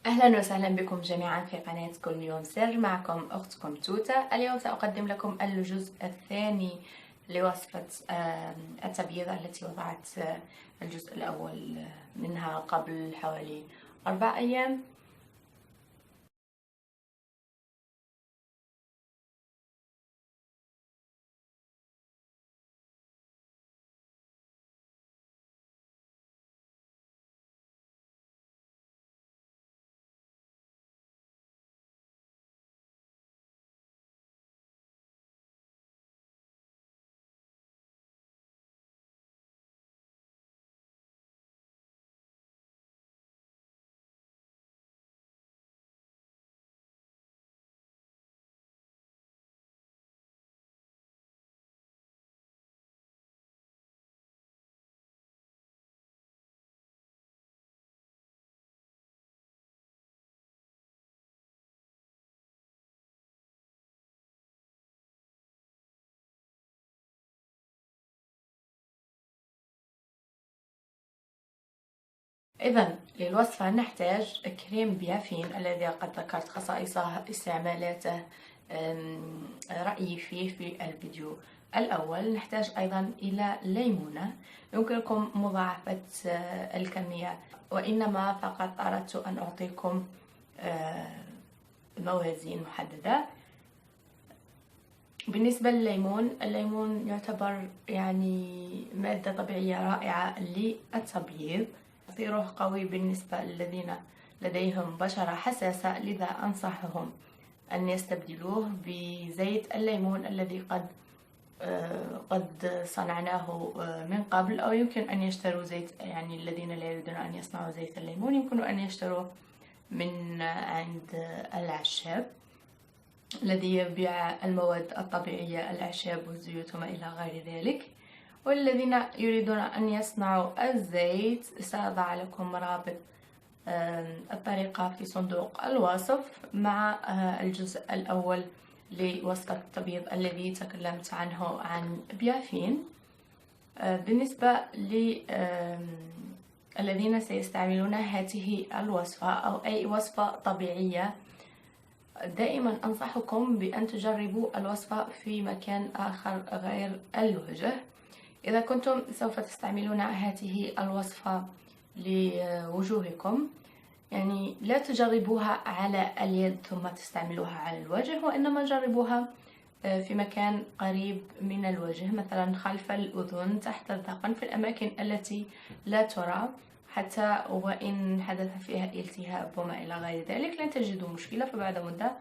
أهلا وسهلا بكم جميعا في قناة كل يوم سر. معكم أختكم توتا. اليوم سأقدم لكم الجزء الثاني لوصفة التبييض التي وضعت الجزء الأول منها قبل حوالي 4 أيام. إذا للوصفة نحتاج كريم بيافين الذي قد ذكرت خصائصه استعمالاته رأيي فيه في الفيديو الأول. نحتاج أيضا إلى ليمونة. يمكنكم مضاعفة الكمية، وإنما فقط أردت أن أعطيكم موازين محددة. بالنسبة للليمون، الليمون يعتبر مادة طبيعية رائعة للتبييض. تأثيره قوي بالنسبة للذين لديهم بشرة حساسة، لذا أنصحهم أن يستبدلوه بزيت الليمون الذي قد صنعناه من قبل، أو يمكن أن يشتروا زيت. الذين لا يريدون أن يصنعوا زيت الليمون يمكن أن يشتروه من عند الأعشاب الذي يبيع المواد الطبيعية، الأعشاب والزيوت وما إلى غير ذلك. والذين يريدون أن يصنعوا الزيت سأضع لكم رابط الطريقة في صندوق الوصف مع الجزء الأول لوصفة التبييض الذي تكلمت عنه عن بيافين. بالنسبة للذين سيستعملون هذه الوصفة أو أي وصفة طبيعية، دائما أنصحكم بأن تجربوا الوصفة في مكان آخر غير الوجه. إذا كنتم سوف تستعملون هذه الوصفة لوجوهكم، لا تجربوها على اليد ثم تستعملوها على الوجه، وإنما جربوها في مكان قريب من الوجه، مثلا خلف الأذن، تحت الذقن، في الأماكن التي لا ترى، حتى وإن حدث فيها التهاب وما إلى غير ذلك لن تجدوا مشكلة، فبعد مدة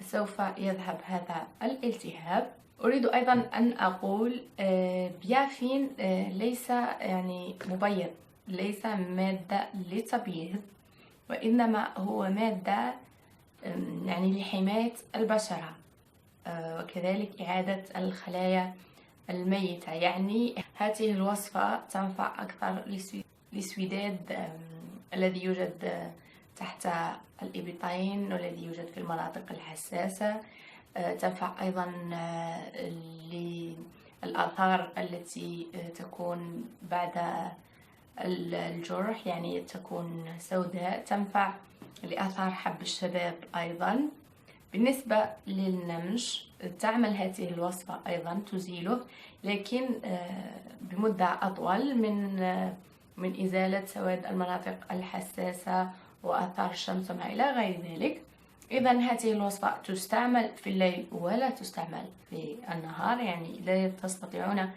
سوف يذهب هذا الالتهاب. أريد أيضا أن أقول بيافين ليس مبيض، ليس مادة للتبييض، وإنما هو مادة لحماية البشرة وكذلك إعادة الخلايا الميتة. هذه الوصفة تنفع أكثر للسويداد الذي يوجد تحت الإبطين والذي يوجد في المناطق الحساسة. تنفع أيضا للآثار التي تكون بعد الجرح، تكون سوداء. تنفع لآثار حب الشباب أيضا. بالنسبة للنمش، تعمل هذه الوصفة أيضا تزيله، لكن بمدة أطول من إزالة سواد المناطق الحساسة وآثار الشمس وما إلى غير ذلك. إذا هذه الوصفة تستعمل في الليل ولا تستعمل في النهار، لا تستطيعون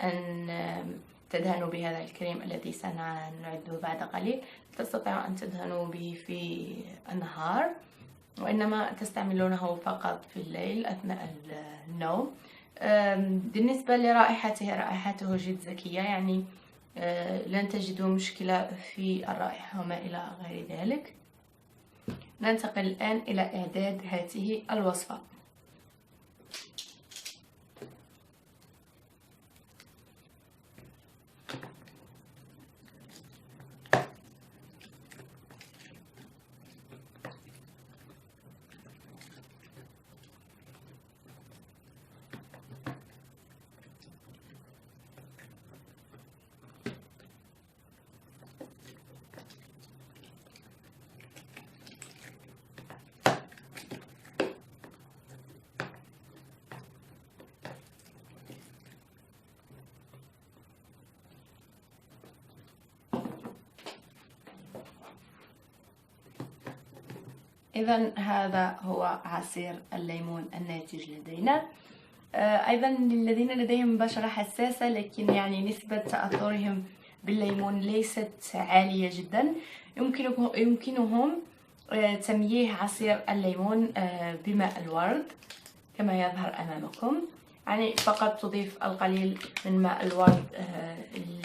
أن تدهنوا بهذا الكريم الذي سنعده بعد قليل، تستطيعوا أن تدهنوا به في النهار، وإنما تستعملونه فقط في الليل أثناء النوم. بالنسبة لرائحته، رائحته جد زكية، لن تجدوا مشكلة في الرائحة وما إلى غير ذلك. ننتقل الآن إلى إعداد هذه الوصفة. إذا هذا هو عصير الليمون الناتج لدينا. أيضا للذين لديهم بشرة حساسة لكن يعني نسبة تأثرهم بالليمون ليست عالية جدا، يمكنهم تمييع عصير الليمون بماء الورد كما يظهر أمامكم. يعني فقط تضيف القليل من ماء الورد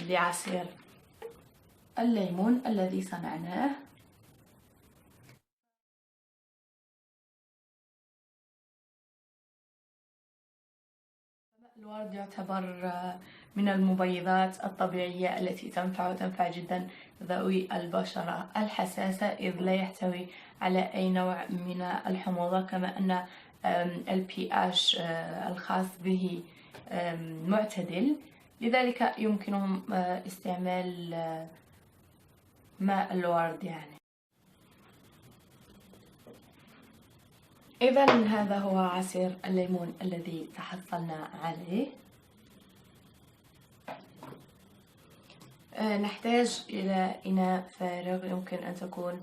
لعصير الليمون الذي صنعناه. الورد يعتبر من المبيضات الطبيعية التي تنفع جدا ذوي البشرة الحساسة، إذ لا يحتوي على أي نوع من الحموضة، كما أن ال pH الخاص به معتدل، لذلك يمكنهم استعمال ماء الورد يعني. إذا هذا هو عصير الليمون الذي تحصلنا عليه. نحتاج إلى إناء فارغ، يمكن أن تكون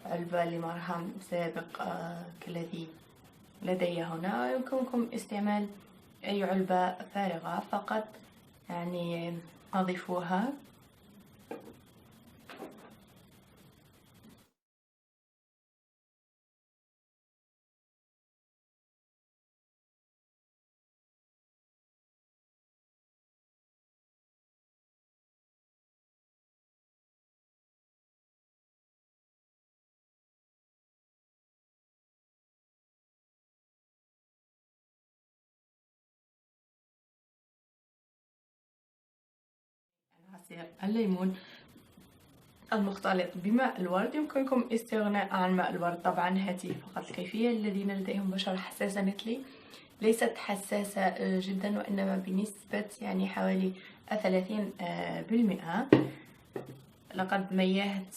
علبة لمرهم سابق كالذي لدي هنا. يمكنكم استعمال أي علبة فارغة، فقط يعني أضيفوها. عصير الليمون المختلط بماء الورد، يمكنكم استغناء عن ماء الورد. طبعا هذه فقط الكيفية. الذين لديهم بشرة حساسة مثلي، ليست حساسة جدا وإنما بنسبة يعني حوالي 30%، لقد ميهت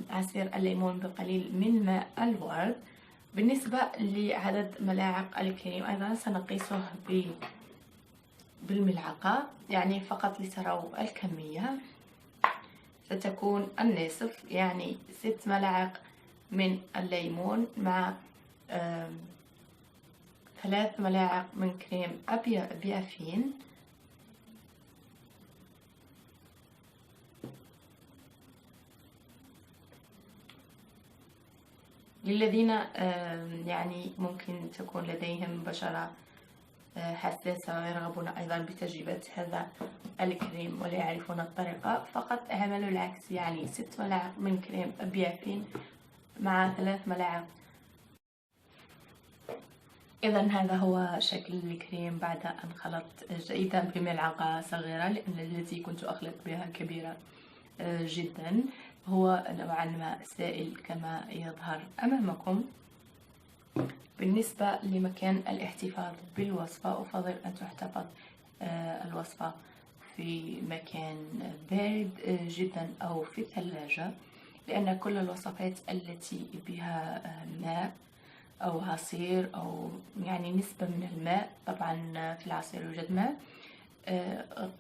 عصير الليمون بقليل من ماء الورد. بالنسبة لعدد ملاعق الكريم أيضا سنقيسه بالملعقة، يعني فقط لتروا الكمية ستكون النصف، يعني 6 ملاعق من الليمون مع 3 ملاعق من كريم بيافين. للذين يعني ممكن تكون لديهم بشرة حساسة ويرغبون أيضا بتجربة هذا الكريم ولا يعرفون الطريقة، فقط اعملوا العكس، يعني 6 ملاعق من كريم بيافين مع 3 ملاعق. إذا هذا هو شكل الكريم بعد أن خلطت جيدا بملعقة صغيرة، لأن التي كنت أخلط بها كبيرة جدا. هو نوعا ما سائل كما يظهر أمامكم. بالنسبة لمكان الاحتفاظ بالوصفة، أفضل أن تحتفظ الوصفة في مكان بارد جدا أو في الثلاجة، لأن كل الوصفات التي بها ماء أو عصير أو يعني نسبة من الماء، طبعا في العصير يوجد ماء،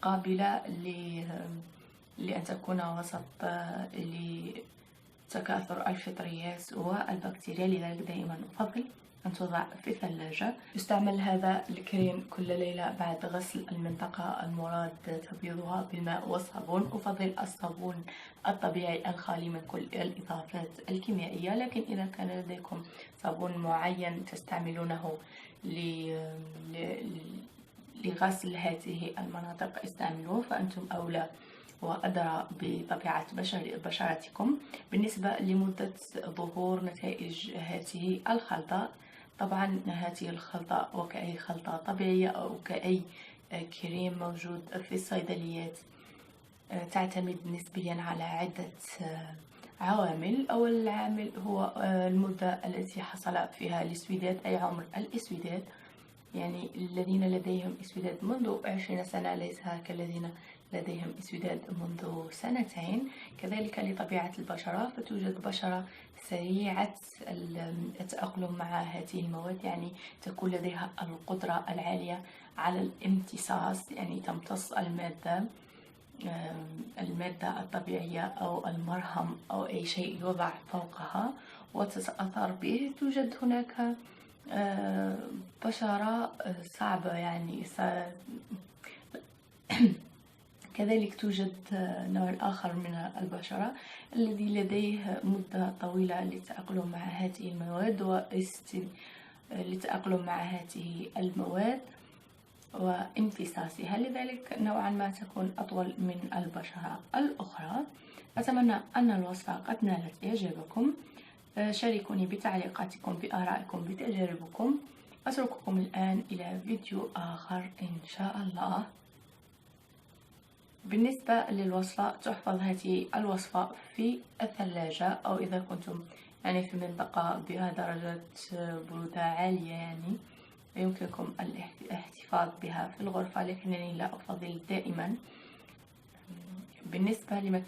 قابلة لأن تكون وسط لتكاثر الفطريات والبكتيريا، لذلك دائما أفضل أن توضع في الثلاجة. يستعمل هذا الكريم كل ليلة بعد غسل المنطقة المراد تبييضها بالماء والصابون. أفضل الصابون الطبيعي الخالي من كل الإضافات الكيميائية، لكن إذا كان لديكم صابون معين تستعملونه لغسل هذه المناطق استعملوه، فأنتم أولى وأدرى بطبيعة بشرتكم. بالنسبة لمدة ظهور نتائج هذه الخلطة، طبعا هذه الخلطة وكأي خلطة طبيعية أو كأي كريم موجود في الصيدليات تعتمد نسبيا على عدة عوامل. أول عامل هو المدة التي حصل فيها الاسوداد، أي عمر الاسوداد، يعني الذين لديهم اسوداد منذ 20 سنة ليس كالذين لديهم اسوداد منذ 2 سنين. كذلك لطبيعة البشرة، فتوجد بشرة سريعة التأقلم مع هذه المواد، يعني تكون لديها القدرة العالية على الامتصاص، يعني تمتص المادة الطبيعية أو المرهم أو أي شيء يوضع فوقها. وتتأثر به. توجد هناك بشرة صعبة يعني كذلك توجد نوع آخر من البشرة الذي لديه مدة طويلة للتأقلم مع هذه المواد وامتصاصها، لذلك نوعا ما تكون أطول من البشرة الأخرى. أتمنى أن الوصفة قد نالت إعجابكم. شاركوني بتعليقاتكم، بآرائكم، بتجاربكم. أترككم الآن إلى فيديو آخر إن شاء الله. بالنسبة للوصفة، تحفظ هذه الوصفة في الثلاجة، أو إذا كنتم يعني في منطقة بها درجة برودة عالية يعني يمكنكم الاحتفاظ بها في الغرفة، لكنني لا أفضل دائما. بالنسبة لمكان